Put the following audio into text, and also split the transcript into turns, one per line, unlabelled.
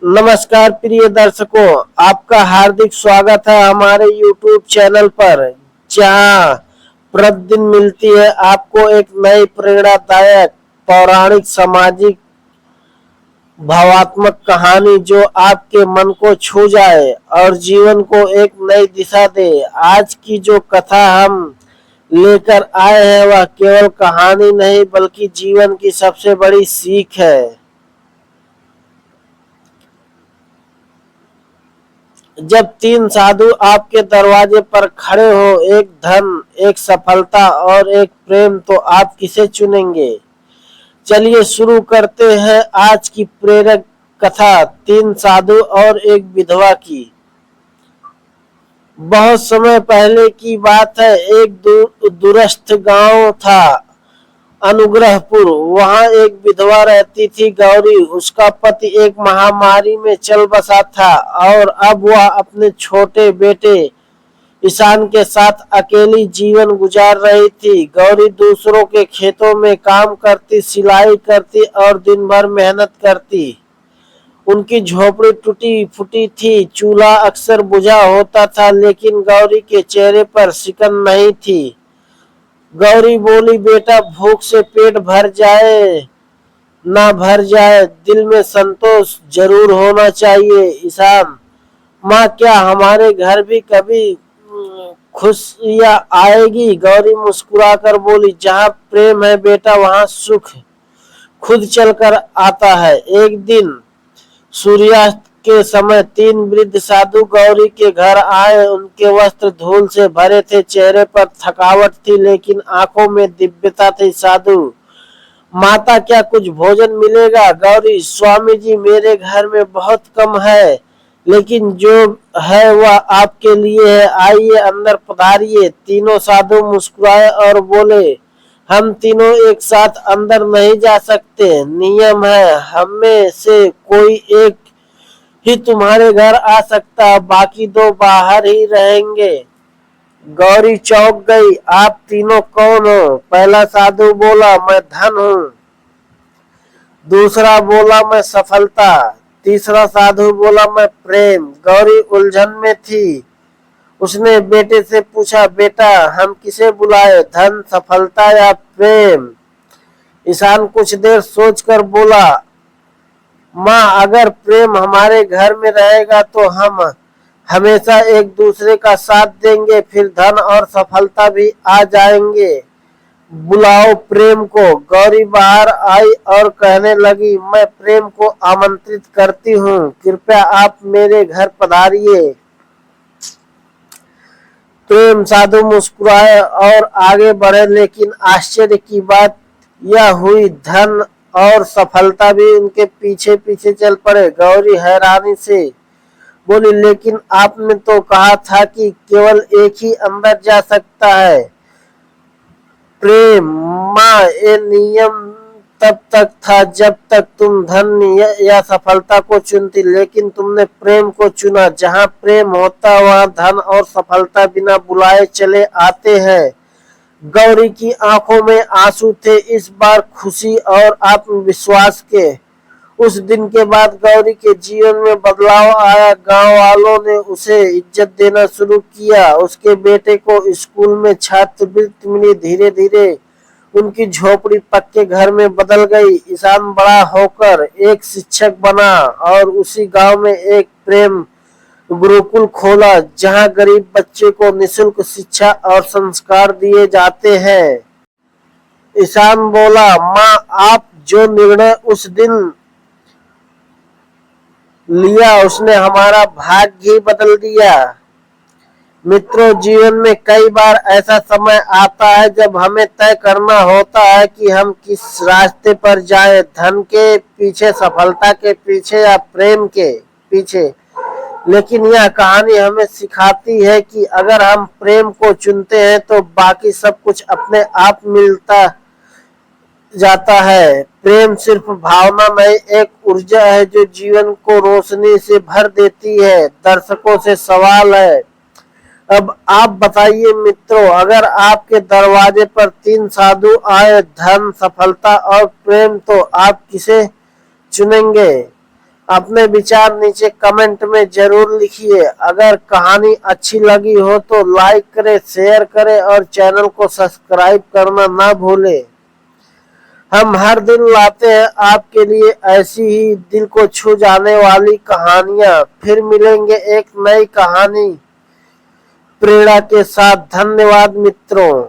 नमस्कार प्रिय दर्शकों, आपका हार्दिक स्वागत है हमारे YouTube चैनल पर, जहां प्रतिदिन मिलती है आपको एक नई प्रेरणादायक पौराणिक सामाजिक भावात्मक कहानी जो आपके मन को छू जाए और जीवन को एक नई दिशा दे। आज की जो कथा हम लेकर आए हैं वह केवल कहानी नहीं बल्कि जीवन की सबसे बड़ी सीख है। जब तीन साधु आपके दरवाजे पर खड़े हो, एक धन, एक सफलता और एक प्रेम, तो आप किसे चुनेंगे? चलिए शुरू करते हैं आज की प्रेरक कथा, तीन साधु और एक विधवा की। बहुत समय पहले की बात है। एक दूरस्थ गांव था, अनुग्रहपुर। वहां एक विधवा रहती थी, गौरी। उसका पति एक महामारी में चल बसा था और अब वह अपने छोटे बेटे ईशान के साथ अकेली जीवन गुजार रही थी। गौरी दूसरों के खेतों में काम करती, सिलाई करती और दिन भर मेहनत करती। उनकी झोपड़ी टूटी फूटी थी, चूल्हा अक्सर बुझा होता था, लेकिन गौरी के चेहरे पर सिकन नहीं थी। गौरी बोली, बेटा, भूख से पेट भर जाए ना भर जाए, दिल में संतोष जरूर होना चाहिए। ईशान, माँ, क्या हमारे घर भी कभी खुशियाँ आएगी? गौरी मुस्कुराकर बोली, जहाँ प्रेम है बेटा वहाँ सुख खुद चलकर आता है। एक दिन सूर्यास्त के समय तीन वृद्ध साधु गौरी के घर आए। उनके वस्त्र धूल से भरे थे, चेहरे पर थकावट थी, लेकिन आंखों में दिव्यता थी। साधु, माता, क्या कुछ भोजन मिलेगा? गौरी, स्वामी जी, मेरे घर में बहुत कम है, लेकिन जो है वह आपके लिए है। आइए अंदर पधारिए। तीनों साधु मुस्कुराए और बोले, हम तीनों एक साथ अंदर नहीं जा सकते। नियम है, हमें से कोई एक ही तुम्हारे घर आ सकता, बाकी दो बाहर ही रहेंगे। गौरी चौंक गई। आप तीनों कौन हो? पहला साधु बोला, मैं धन हूँ। दूसरा बोला, मैं सफलता। तीसरा साधु बोला, मैं प्रेम। गौरी उलझन में थी। उसने बेटे से पूछा, बेटा, हम किसे बुलाए, धन, सफलता या प्रेम? ईशान कुछ देर सोचकर बोला, माँ, अगर प्रेम हमारे घर में रहेगा तो हम हमेशा एक दूसरे का साथ देंगे, फिर धन और सफलता भी आ जाएंगे। बुलाओ प्रेम को। गौरी बाहर आई और कहने लगी, मैं प्रेम को आमंत्रित करती हूँ, कृपया आप मेरे घर पधारिए। प्रेम साधु मुस्कुराए और आगे बढ़े, लेकिन आश्चर्य की बात यह हुई, धन और सफलता भी उनके पीछे पीछे चल पड़े। गौरी हैरानी से बोली, लेकिन आपने तो कहा था कि केवल एक ही अंदर जा सकता है। प्रेम, माँ, ये नियम तब तक था जब तक तुम धन या सफलता को चुनती, लेकिन तुमने प्रेम को चुना। जहाँ प्रेम होता वहाँ धन और सफलता बिना बुलाए चले आते हैं। गौरी की आंखों में आंसू थे, इस बार खुशी और आत्मविश्वास के। उस दिन के बाद गौरी के जीवन में बदलाव आया। गांव वालों ने उसे इज्जत देना शुरू किया। उसके बेटे को स्कूल में छात्रवृत्ति मिली। धीरे धीरे उनकी झोपड़ी पक्के घर में बदल गई। ईशान बड़ा होकर एक शिक्षक बना और उसी गांव में एक प्रेम गुरुकुल खोला, जहां गरीब बच्चे को निःशुल्क शिक्षा और संस्कार दिए जाते हैं। ईशान बोला, माँ, आप जो निर्णय उस दिन लिया उसने हमारा भाग्य ही बदल दिया। मित्रों, जीवन में कई बार ऐसा समय आता है जब हमें तय करना होता है कि हम किस रास्ते पर जाएं, धन के पीछे, सफलता के पीछे या प्रेम के पीछे। लेकिन यह कहानी हमें सिखाती है कि अगर हम प्रेम को चुनते हैं तो बाकी सब कुछ अपने आप मिलता जाता है। प्रेम सिर्फ भावना नहीं, एक ऊर्जा है जो जीवन को रोशनी से भर देती है। दर्शकों से सवाल है, अब आप बताइए मित्रों, अगर आपके दरवाजे पर तीन साधु आए, धन, सफलता और प्रेम, तो आप किसे चुनेंगे? अपने विचार नीचे कमेंट में जरूर लिखिए। अगर कहानी अच्छी लगी हो तो लाइक करें, शेयर करें और चैनल को सब्सक्राइब करना ना भूलें। हम हर दिन लाते हैं आपके लिए ऐसी ही दिल को छू जाने वाली कहानियां। फिर मिलेंगे एक नई कहानी प्रेरणा के साथ। धन्यवाद मित्रों।